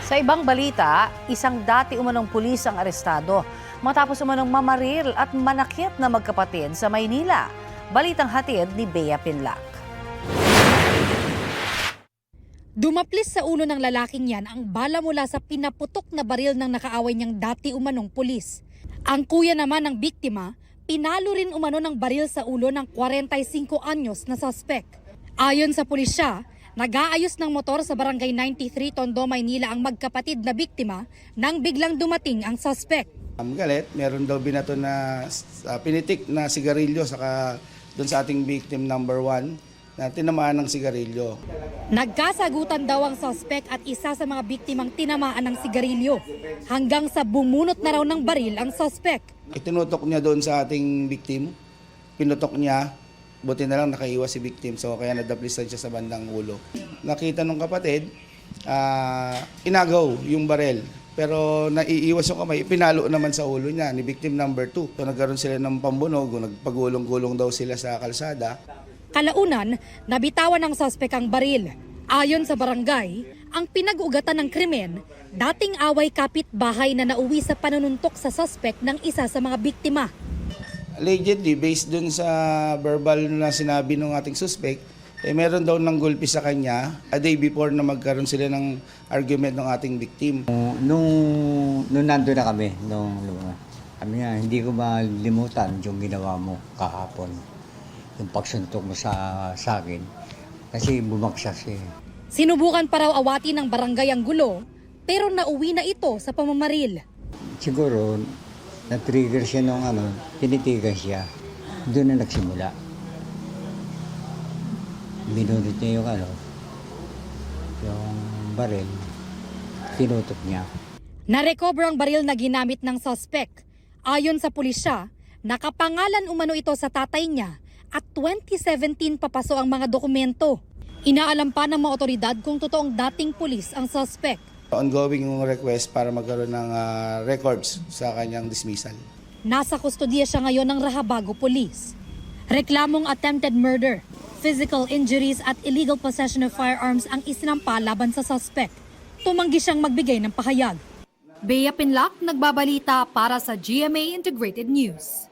Sa ibang balita, isang dati umanong pulis ang arestado matapos umanong mamaril at manakit na magkapatid sa Maynila. Balitang hatid ni Bea Pinlac. Dumaplis sa ulo ng lalaking yan ang bala mula sa pinaputok na baril ng nakaaway niyang dati umanong pulis. Ang kuya naman ng biktima, pinalo rin umano ng baril sa ulo ng 45 anyos na suspect. Ayon sa pulisya, nag-aayos ng motor sa Barangay 93 Tondo, Maynila ang magkapatid na biktima nang biglang dumating ang suspect. Galit, meron daw binato na pinitik na sigarilyo saka doon sa ating victim number 1 na tinamaan ng sigarilyo. Nagkasagutan daw ang suspect at isa sa mga biktimang tinamaan ng sigarilyo hanggang sa bumunot na raw ng baril ang suspect. Itinutok niya doon sa ating victim, pinutok niya, buti na lang nakaiwas si victim so kaya nadaplisan siya sa bandang ulo. Nakita ng kapatid, inagaw yung baril. Pero naiiwas yung kamay, pinalo naman sa ulo niya ni victim number 2. So nagkaroon sila ng pambunog, nagpagulong-gulong daw sila sa kalsada. Kalaunan, nabitawan ng suspect ang baril. Ayon sa barangay, ang pinag-ugatan ng krimen, dating away kapitbahay na nauwi sa panununtok sa suspect ng isa sa mga biktima. Allegedly, based dun sa verbal na sinabi ng ating suspect, meron daw ng gulpi sa kanya a day before na magkaroon sila ng argument ng ating victim. Nung nandun na kami, kami nga, hindi ko malimutan yung ginawa mo kahapon. Yung pagsuntok mo sa akin, kasi bumagsak siya. Sinubukan pa raw awati ng barangay ang gulo, pero nauwi na ito sa pamamaril. Siguro, na-trigger siya nung tinitigan siya. Doon na nagsimula. Binunod niya yung baril, tinutok niya. Narecover ang baril na ginamit ng suspect. Ayon sa pulisya, nakapangalan umano ito sa tatay niya at 2017 papaso ang mga dokumento. Inaalam pa ng mga otoridad kung totoong dating pulis ang suspect. Ongoing yung request para magkaroon ng records sa kanyang dismissal. Nasa kustodiya siya ngayon ng Rahabago Police. Reklamong attempted murder, physical injuries at illegal possession of firearms ang isinampa laban sa suspect. Tumanggi siyang magbigay ng pahayag. Bea Pinlac, nagbabalita para sa GMA Integrated News.